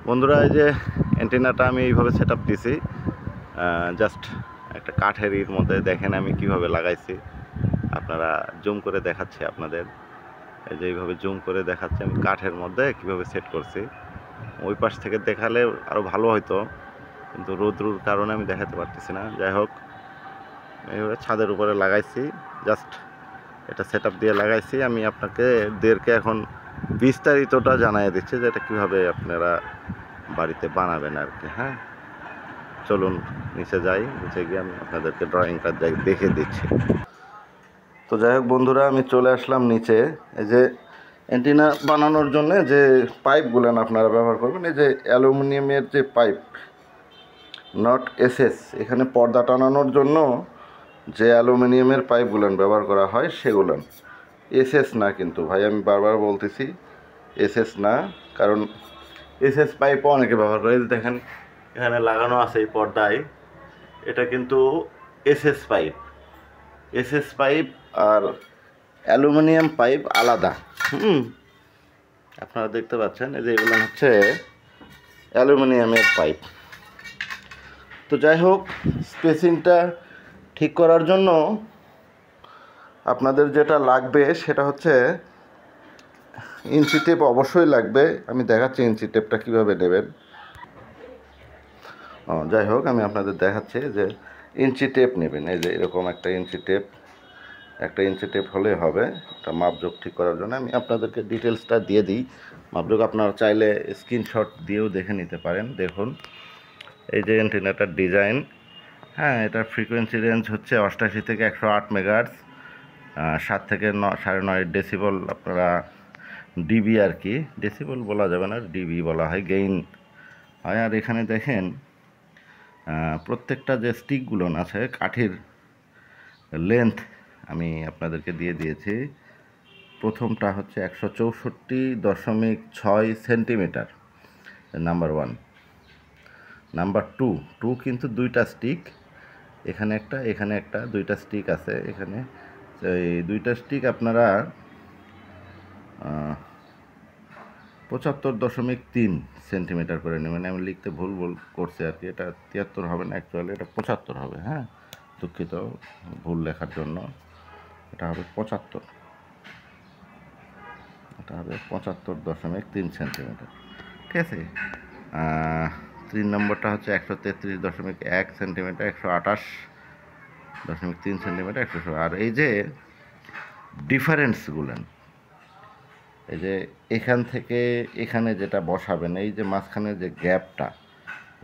বন্ধুরা, এই যে অ্যান্টেনাটা আমি এইভাবে সেট আপ দিছি। জাস্ট একটা কাঠের এর মধ্যে দেখেন আমি কিভাবে লাগাইছি। আপনারা জুম করে দেখাচ্ছি আপনাদের। এই যে এইভাবে জুম করে দেখাচ্ছি আমি কাঠের মধ্যে কিভাবে সেট করছি। ওই পাশ থেকে দেখালে আরও ভালো হয়তো, কিন্তু রোদ্রুর কারণে আমি দেখাতে পারতেছি না। যাই হোক, এইভাবে ছাদের উপরে লাগাইছি। জাস্ট এটা সেট আপ দিয়ে লাগাইছি। আমি আপনাদেরকে এখন বিস্তারিতটা জানিয়ে দিচ্ছি যে এটা কীভাবে আপনারা বাড়িতে বানাবেন আর কি। হ্যাঁ, চলুন নিচে যাই। নিচে গিয়ে আমি আপনাদেরকে ড্রয়িংটা দেখে দিচ্ছি। তো যাই হোক বন্ধুরা, আমি চলে আসলাম নিচে। এই যে অ্যান্টেনা বানানোর জন্য যে পাইপগুলো আপনারা ব্যবহার করবেন, এই যে অ্যালুমিনিয়ামের যে পাইপ, নট এসএস। এখানে পর্দা টানানোর জন্য যে অ্যালুমিনিয়ামের পাইপগুলো ব্যবহার করা হয় সেগুলো এসএস না, কিন্তু ভাই আমি বারবার বলতেছি এসএস না, কারণ এসএস পাইপও অনেকে ব্যবহার করে। দেখেন এখানে লাগানো আছে এই পর্দায়, এটা কিন্তু এসএস পাইপ। এসএস পাইপ আর অ্যালুমিনিয়াম পাইপ আলাদা। আপনারা দেখতে পাচ্ছেন এই যে এগুলো হচ্ছে অ্যালুমিনিয়ামের পাইপ। তো যাই হোক, স্পেসিংটা ঠিক করার জন্য আপনাদের যেটা লাগবে সেটা হচ্ছে ইঞ্চি টেপ অবশ্যই লাগবে। আমি দেখাচ্ছি ইঞ্চি টেপটা কীভাবে নেবেন। যাই হোক, আমি আপনাদের দেখাচ্ছি যে ইঞ্চি টেপ নেবেন। এই যে এরকম একটা ইঞ্চি টেপ হলেই হবে এটা মাপজোক ঠিক করার জন্য। আমি আপনাদেরকে ডিটেলসটা দিয়ে দিই। মাপজোক আপনারা চাইলে স্ক্রিনশট দিয়েও দেখে নিতে পারেন। দেখুন এই যে অ্যান্টেনাটার ডিজাইন। হ্যাঁ, এটার ফ্রিকোয়েন্সি রেঞ্জ হচ্ছে 88 থেকে 108 মেগাহার্টজ, 7 থেকে 9.5 ডেসিবল। আপনারা ডিবি আর কি, ডেসিবল বলা যাবে না, ডিবি বলা হয়, গেইন হয়। আর এখানে দেখেন প্রত্যেকটা যে স্টিকগুলো আছে কাঠের লেন্থ আমি আপনাদেরকে দিয়ে দিয়েছি। প্রথমটা হচ্ছে 164.6 সেন্টিমিটার, নাম্বার 1। নাম্বার 2 কিন্তু দুইটা স্টিক, এখানে একটা দুইটা স্টিক আছে এখানে। এই দুইটা স্টিক আপনারা 75.3 সেন্টিমিটার করে নেবেন। আমি লিখতে ভুল করছি আর কি, এটা 73 হবে না, অ্যাকচুয়ালি এটা 75 হবে। হ্যাঁ, দুঃখিত ভুল লেখার জন্য। এটা হবে 75, এটা হবে 75.3 সেন্টিমিটার। ঠিক আছে। 3 নম্বরটা হচ্ছে 133.1 সেন্টিমিটার, 128.3 সেন্টিমিটার, 100। আর এই যে ডিফারেন্সগুলো, এই যে এখান থেকে এখানে যেটা বসাবেন, এই যে মাঝখানে যে গ্যাপটা,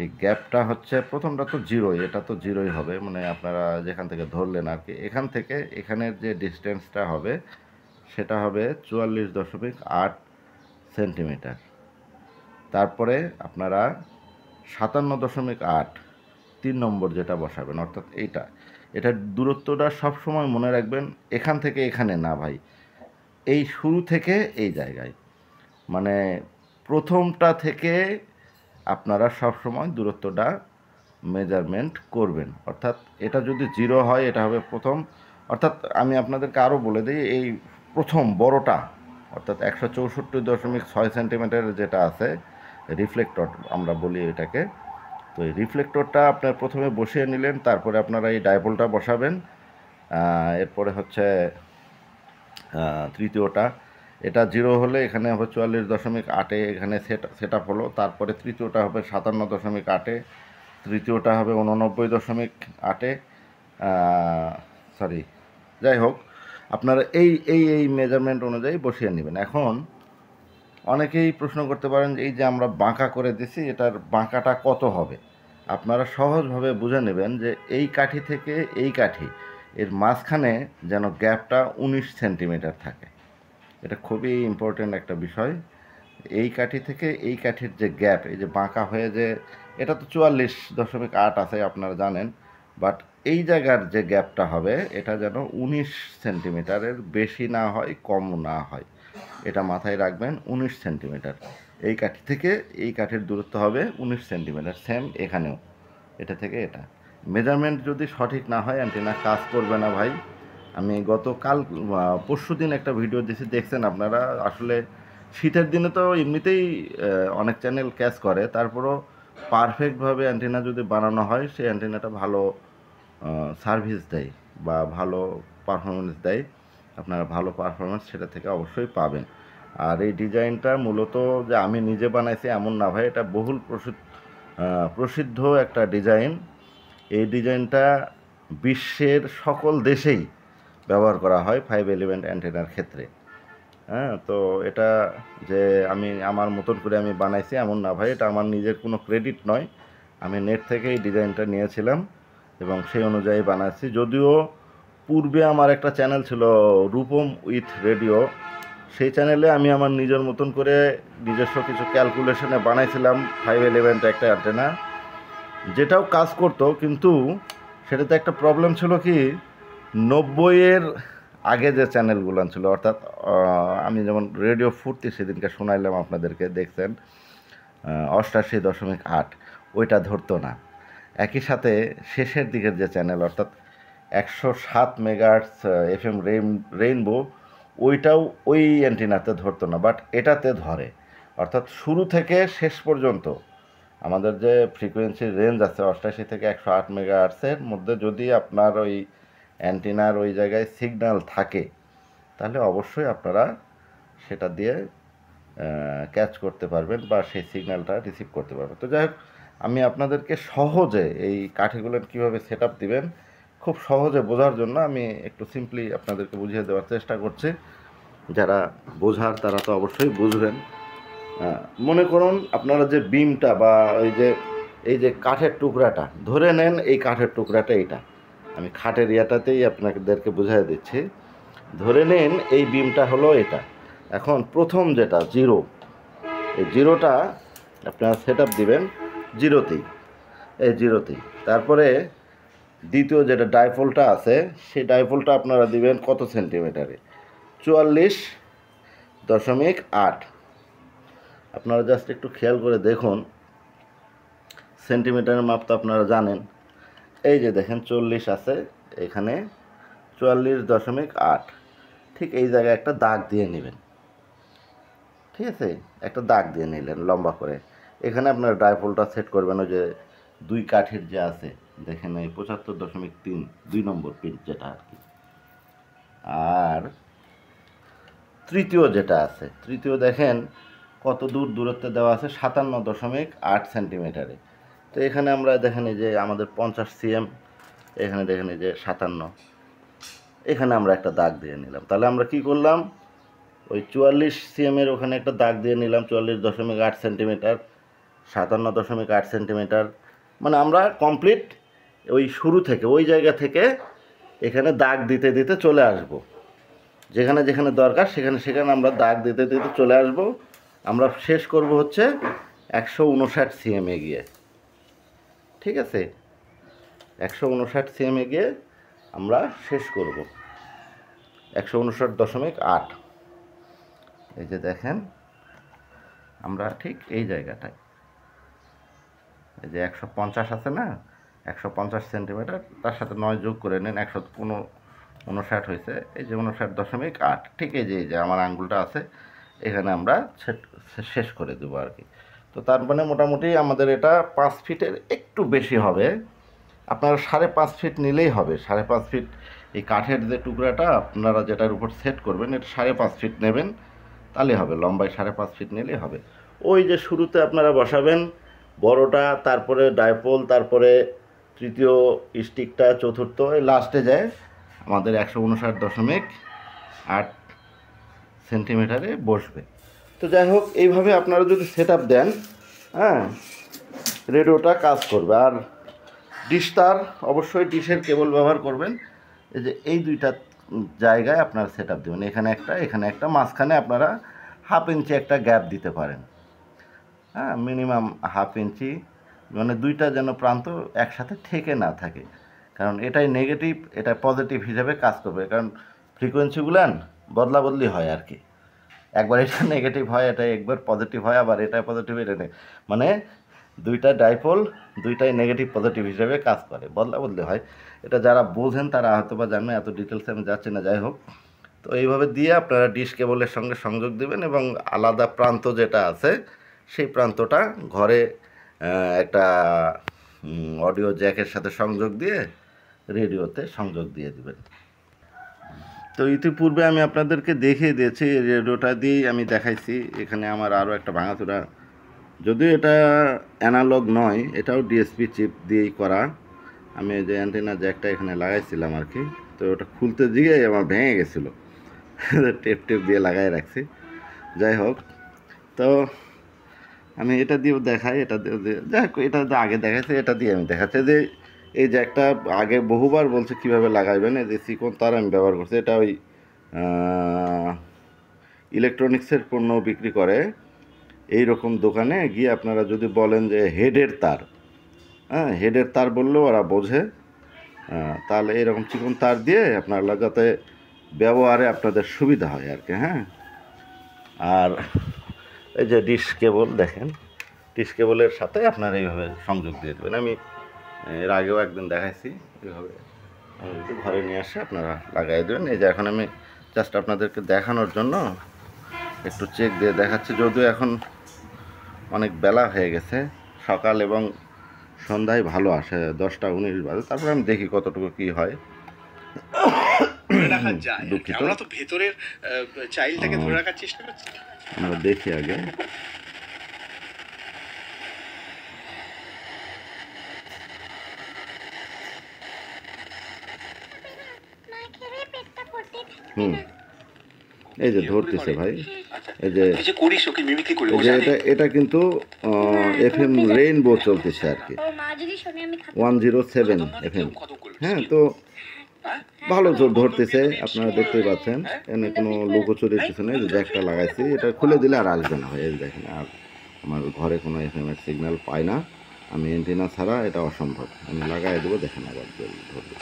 এই গ্যাপটা হচ্ছে প্রথমটা তো জিরোই, এটা তো জিরোই হবে, মানে আপনারা যেখান থেকে ধরলেন আর কি, এখান থেকে এখানের যে ডিস্টেন্সটা হবে সেটা হবে 44.8 সেন্টিমিটার। তারপরে আপনারা 57.8 3 নম্বর যেটা বসাবেন, অর্থাৎ এটার দূরত্বটা সবসময় মনে রাখবেন এখান থেকে এখানে না ভাই, এই শুরু থেকে এই জায়গায়, মানে প্রথমটা থেকে আপনারা সবসময় দূরত্বটা মেজারমেন্ট করবেন। অর্থাৎ এটা যদি 0 হয় এটা হবে প্রথম। অর্থাৎ আমি আপনাদেরকে আরও বলে দিই, এই প্রথম বড়টা অর্থাৎ 164.6 সেন্টিমিটারের যেটা আছে রিফ্লেক্টর আমরা বলি এটাকে। তো এই রিফ্লেক্টরটা আপনার প্রথমে বসিয়ে নিলেন, তারপরে আপনারা এই ডাইপোলটা বসাবেন। এরপরে হচ্ছে তৃতীয়টা, এটা 0 হলে এখানে হবে 44.8, এখানে সেট আপ হলো। তারপরে তৃতীয়টা হবে 57.8, তৃতীয়টা হবে 89.8, সরি, যাই হোক আপনারা এই মেজারমেন্ট অনুযায়ী বসিয়ে নেবেন। এখন অনেকেই প্রশ্ন করতে পারেন যে এই যে আমরা বাঁকা করে দিছি, এটার বাঁকাটা কত হবে। আপনারা সহজভাবে বুঝে নেবেন যে এই কাঠি থেকে এই কাঠি এর মাঝখানে যেন গ্যাপটা 19 সেন্টিমিটার থাকে। এটা খুবই ইম্পর্টেন্ট একটা বিষয়। এই কাঠি থেকে এই কাঠির যে গ্যাপ, এই যে বাঁকা হয়ে যে, এটা তো 44.8 আছে আপনারা জানেন, বাট এই জায়গার যে গ্যাপটা হবে এটা যেন 19 সেন্টিমিটারের বেশি না হয়, কম না হয়। এটা মাথায় রাখবেন, 19 সেন্টিমিটার। এই কাঠি থেকে এই কাঠির দূরত্ব হবে 19 সেন্টিমিটার। সেম এখানেও এটা থেকে এটা মেজারমেন্ট যদি সঠিক না হয় অ্যান্টেনা কাজ করবে না ভাই। আমি পরশু দিন একটা ভিডিও দিয়েছি, দেখছেন আপনারা। আসলে শীতের দিনে তো এমনিতেই অনেক চ্যানেল ক্যাচ করে, তারপরও পারফেক্টভাবে অ্যান্টেনা যদি বানানো হয় সেই অ্যান্টেনাটা ভালো সার্ভিস দেয় বা ভালো পারফরমেন্স দেয়। আপনারা ভালো পারফরমেন্স সেটা থেকে অবশ্যই পাবেন। আর এই ডিজাইনটা মূলত যে আমি নিজে বানাইছি এমন না ভাই, এটা বহুল প্রসিদ্ধ একটা ডিজাইন। এই ডিজাইনটা বিশ্বের সকল দেশেই ব্যবহার করা হয় 5 এলিমেন্ট অ্যান্টেনার ক্ষেত্রে। হ্যাঁ, তো এটা যে আমি আমার মতন করে আমি বানাইছি এমন না ভাই, এটা আমার নিজের কোনো ক্রেডিট নয়। আমি নেট থেকে এই ডিজাইনটা নিয়েছিলাম এবং সেই অনুযায়ী বানাচ্ছি। যদিও পূর্বে আমার একটা চ্যানেল ছিল রূপম উইথ রেডিও, সেই চ্যানেলে আমি আমার নিজের মতন করে নিজস্ব কিছু ক্যালকুলেশনে বানাইছিলাম 5 এলিমেন্ট একটা অ্যান্টেনা, যেটাও কাজ করতো, কিন্তু সেটাতে একটা প্রবলেম ছিল কি, 90-এর আগে যে চ্যানেলগুলো ছিল, অর্থাৎ আমি যেমন রেডিও ফুর্তি সেদিনকে শোনাইলাম আপনাদেরকে, দেখছেন 88.8, ওইটা ধরতো না। একই সাথে শেষের দিকের যে চ্যানেল অর্থাৎ 107 মেগাহার্টজ FM রেইনবো, ওইটাও ওই অ্যান্টিনাতে ধরতো না, বাট এটাতে ধরে। অর্থাৎ শুরু থেকে শেষ পর্যন্ত আমাদের যে ফ্রিকোয়েন্সির রেঞ্জ আছে 88 থেকে 108 মেগাহার্টজের মধ্যে যদি আপনার ওই অ্যান্টিনার ওই জায়গায় সিগন্যাল থাকে, তাহলে অবশ্যই আপনারা সেটা দিয়ে ক্যাচ করতে পারবেন বা সেই সিগন্যালটা রিসিভ করতে পারবেন। তো যাই হোক, আমি আপনাদেরকে সহজে এই কাঠিগুলো কীভাবে সেট আপ দেবেন খুব সহজে বোঝার জন্য আমি একটু সিম্পলি আপনাদেরকে বুঝিয়ে দেওয়ার চেষ্টা করছি। যারা বোঝার তারা তো অবশ্যই বুঝবেন। মনে করুন আপনারা যে বিমটা বা এই যে কাঠের টুকরাটা ধরে নেন, এই কাঠের টুকরাটা এইটা আমি খাটের ইয়াটাতেই আপনাদেরকে বুঝিয়ে দিচ্ছি। ধরে নেন এই বিমটা হলো এটা। এখন প্রথম যেটা জিরো, এই জিরোটা আপনারা সেট আপ দেবেন জিরোতেই, এই জিরোতেই। তারপরে দ্বিতীয় যেটা ডাইপোলটা আছে, সেই ডাইপোলটা আপনারা দিবেন কত সেন্টিমিটারে, 44.8। আপনারা জাস্ট একটু খেয়াল করে দেখুন, সেন্টিমিটারের মাপ তো আপনারা জানেন। এই যে দেখেন 40 আছে, এখানে 44.8, ঠিক এই জায়গায় একটা দাগ দিয়ে নেবেন। ঠিক আছে, একটা দাগ দিয়ে নিলেন লম্বা করে। এখানে আপনার ডাইপোলটা সেট করবেন ওই যে দুই কাঠের যে আছে, দেখেন এই 75.3 2 নম্বর পিন যেটা আর কি। আর তৃতীয় যেটা আছে, তৃতীয় দেখেন কত দূর দূরত্বে দেওয়া আছে, 57.8 সেন্টিমিটারে। তো এখানে আমরা দেখেন এই যে আমাদের 50 সিএম, এখানে দেখেন এই যে 57, এখানে আমরা একটা দাগ দিয়ে নিলাম। তাহলে আমরা কি করলাম, ওই 44 সিএমের ওখানে একটা দাগ দিয়ে নিলাম 44.8 সেন্টিমিটার, 57.8 সেন্টিমিটার, মানে আমরা কমপ্লিট ওই শুরু থেকে ওই জায়গা থেকে এখানে দাগ দিতে দিতে চলে আসব। যেখানে যেখানে দরকার সেখানে সেখানে আমরা দাগ দিতে দিতে চলে আসব। আমরা শেষ করব হচ্ছে 159 সিএমে গিয়ে। ঠিক আছে, 159 সিএমে গিয়ে আমরা শেষ করব 159.8। এই যে দেখেন আমরা ঠিক এই জায়গাটায়, এই যে 150 আছে না, 150 সেন্টিমিটার, তার সাথে 9 যোগ করে নেন, 159 হয়েছে। এই যে 59.8, ঠিক এই যে আমার আঙ্গুলটা আছে, এখানে আমরা শেষ করে দেবো আর কি। তো তার মানে মোটামুটি আমাদের এটা 5 ফিটের একটু বেশি হবে। আপনারা 5.5 ফিট নিলেই হবে। 5.5 ফিট এই কাঠের যে টুকরাটা আপনারা যেটার উপর সেট করবেন, এটা 5.5 ফিট নেবেন, তাহলে হবে। লম্বায় 5.5 ফিট নিলেই হবে। ওই যে শুরুতে আপনারা বসাবেন বড়টা, তারপরে ডাইপোল, তারপরে তৃতীয় স্টিকটা, চতুর্থ, এই লাস্টে যায় আমাদের 159.8 সেন্টিমিটারে বসবে। তো যাই হোক, এইভাবে আপনারা যদি সেট আপ দেন, হ্যাঁ, রেডিওটা কাজ করবে। আর ডিশ তার অবশ্যই ডিশের কেবল ব্যবহার করবেন। এই যে এই দুইটা জায়গায় আপনারা সেট আপ দেবেন, এখানে একটা, এখানে একটা, মাঝখানে আপনারা 1/2 ইঞ্চি একটা গ্যাপ দিতে পারেন। হ্যাঁ, মিনিমাম 1/2 ইঞ্চি, মানে দুইটা যেন প্রান্ত একসাথে ঠেকে না থাকে, কারণ এটাই নেগেটিভ, এটা পজিটিভ হিসেবে কাজ করবে। কারণ ফ্রিকোয়েন্সিগুলান বদলা বদলি হয় আর কি, একবার এটা নেগেটিভ হয়, এটা একবার পজিটিভ হয়, আবার এটা পজিটিভ, এটা মানে দুইটা ডাইপোল দুইটাই নেগেটিভ পজিটিভ হিসেবে কাজ করে, বদলা বদলি হয়। এটা যারা বোঝেন তারা হয়তো বা জানেন, এত ডিটেলসে আমি যাচ্ছি না। যাই হোক, তো এইভাবে দিয়ে আপনারা ডিশ কেবলের সঙ্গে সংযোগ দিবেন এবং আলাদা প্রান্ত যেটা আছে সেই প্রান্তটা ঘরে একটা অডিও জ্যাকের সাথে সংযোগ দিয়ে রেডিওতে সংযোগ দিয়ে দিবেন। তো ইতিপূর্বে আমি আপনাদেরকে দেখিয়ে দিয়েছি, রেডিওটা দিয়েই আমি দেখাইছি। এখানে আমার আরও একটা ভাঙাচোরা, যদিও এটা অ্যানালগ নয়, এটাও ডিএসপি চিপ দিয়েই করা। আমি যে অ্যান্টেনা জ্যাকটা এখানে লাগাইছিলাম আর কি, তো ওটা খুলতে গিয়ে আমার ভেঙে গেছিলো, টেপ দিয়ে লাগাই রাখছি। যাই হোক, তো আমি এটা দিয়েও দেখাই, এটা দিয়ে যাই হোক, এটা আগে দেখাইছি, এটা দিয়ে আমি দেখাচ্ছি যে এই জ্যাকটা আগে বহুবার বলছে কীভাবে লাগাইবেন। এই যে সিকন তার আমি ব্যবহার করছি, এটা ওই ইলেকট্রনিক্সের পণ্য বিক্রি করে এই রকম দোকানে গিয়ে আপনারা যদি বলেন যে হেডের তার, হ্যাঁ হেডের তার বললেও ওরা বোঝে, তাহলে এরকম চিকন তার দিয়ে আপনারা লাগাতে ব্যবহারে আপনাদের সুবিধা হয় আর কি। হ্যাঁ, আর এই যে ডিশ কেবল দেখেন, ডিশ কেবলের সাথে আপনারা এইভাবে সংযোগ দিয়ে দেবেন। আমি এর আগেও একদিন দেখাইছি, এইভাবে ঘরে নিয়ে আসে আপনারা লাগাই দেবেন। এই যে এখন আমি জাস্ট আপনাদেরকে দেখানোর জন্য একটু চেক দিয়ে দেখাচ্ছি, যদিও এখন অনেক বেলা হয়ে গেছে, সকাল এবং সন্ধ্যায় ভালো আসে, 10টা 19 বাজে। তারপরে আমি দেখি কতটুকু কি হয়। দুঃখিত, আমরা তো ভেতরের চাইল্ডটাকে ধরে রাখার চেষ্টা করছি, আমরা দেখি আগে। এই যে ধরতেছে ভাই, এই যে এটা কিন্তু FM রেইনবো চলতেছে আর কি, 107 FM। হ্যাঁ, তো ভালো ধরতেছে, আপনারা দেখতেই পাচ্ছেন, এখানে কোনো লুকোচুরির কিছু নেই। যে জ্যাকটা লাগাইছি, এটা খুলে দিলে আর আসবে না ভাই। এই দেখেন, আর আমার ঘরে কোনো FM এর সিগন্যাল পায় না, আমি অ্যান্টেনা ছাড়া এটা অসম্ভব। আমি লাগাই দেবো, দেখেন আবার ধরবে।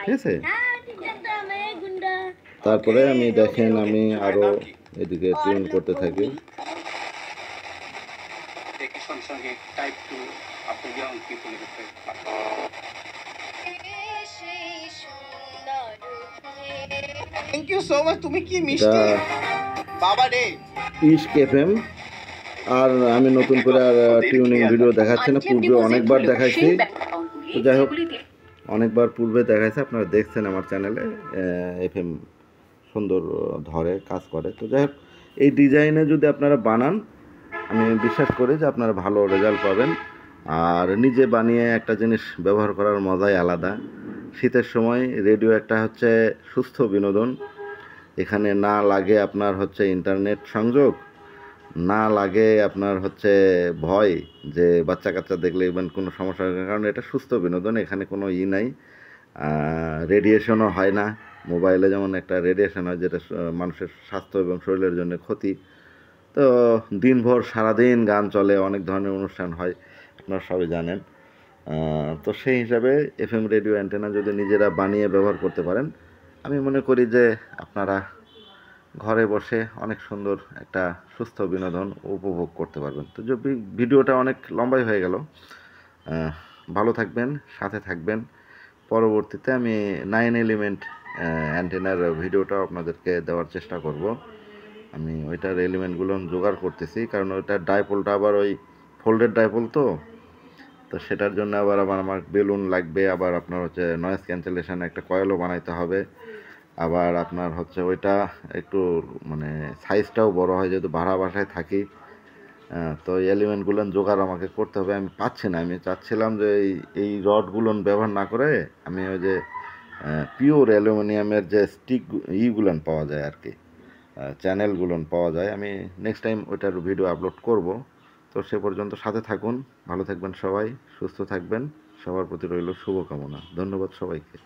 ঠিক আছে, তারপরে আমি দেখেন আমি আরো এদিকে টিউন করতে থাকি। থ্যাংক ইউ সো মাচ, তুমি কি মিষ্টি বাবা রে। ইস্ক FM, আর আমি নতুন করে আর টিউনিং ভিডিও দেখাচ্ছি না, পূর্বে অনেকবার দেখাইছি। তো যাই হোক, অনেকবার পূর্বে দেখাইছে, আপনারা দেখছেন আমার চ্যানেলে। FM সুন্দর ধরে, কাজ করে। তো যাই হোক, এই ডিজাইনে যদি আপনারা বানান, আমি বিশ্বাস করি যে আপনারা ভালো রেজাল্ট পাবেন। আর নিজে বানিয়ে একটা জিনিস ব্যবহার করার মজাই আলাদা। শীতের সময় রেডিও একটা হচ্ছে সুস্থ বিনোদন। এখানে না লাগে আপনার হচ্ছে ইন্টারনেট সংযোগ, না লাগে আপনার হচ্ছে ভয় যে বাচ্চা কাচ্চা দেখলে ইভেন কোনো সমস্যা হয়, কারণ এটা সুস্থ বিনোদন। এখানে কোনো নাই, রেডিয়েশনও হয় না। মোবাইলে যেমন একটা রেডিয়েশন হয়, যেটা মানুষের স্বাস্থ্য এবং শরীরের জন্য ক্ষতি। তো দিনভর সারাদিন গান চলে, অনেক ধরনের অনুষ্ঠান হয়, আপনারা সবাই জানেন। তো সেই হিসাবে FM রেডিও অ্যান্টেনা যদি নিজেরা বানিয়ে ব্যবহার করতে পারেন, আমি মনে করি যে আপনারা ঘরে বসে অনেক সুন্দর একটা সুস্থ বিনোদন উপভোগ করতে পারবেন। তো যে ভিডিওটা অনেক লম্বাই হয়ে গেল, ভালো থাকবেন, সাথে থাকবেন। পরবর্তীতে আমি 9 এলিমেন্ট অ্যান্টেনার ভিডিওটা আপনাদেরকে দেওয়ার চেষ্টা করব। আমি ওইটার এলিমেন্টগুলো জোগাড় করতেছি, কারণ ওইটার ডাইপোলটা আবার ওই ফোল্ডেড ডাইপোল, তো সেটার জন্য আবার আমার বেলুন লাগবে, আবার আপনার হচ্ছে নয়েজ ক্যান্সেলেশন একটা কয়েলও বানাইতে হবে। আবার আপনার হচ্ছে ওইটা একটু মানে সাইজটাও বড় হয়, যেহেতু ভাড়া বাসায় থাকি। তো এই এলিমেন্টগুলো জোগাড় আমাকে করতে হবে, আমি পাচ্ছি না। আমি চাচ্ছিলাম যে এই রডগুলো ব্যবহার না করে আমি ওই যে পিওর অ্যালুমিনিয়ামের যে স্টিক ইগুলো পাওয়া যায় আর কি, চ্যানেলগুলো পাওয়া যায়, আমি নেক্সট টাইম ওইটার ভিডিও আপলোড করব। তো সে পর্যন্ত সাথে থাকুন, ভালো থাকবেন সবাই, সুস্থ থাকবেন, সবার প্রতি রইল শুভকামনা। ধন্যবাদ সবাইকে।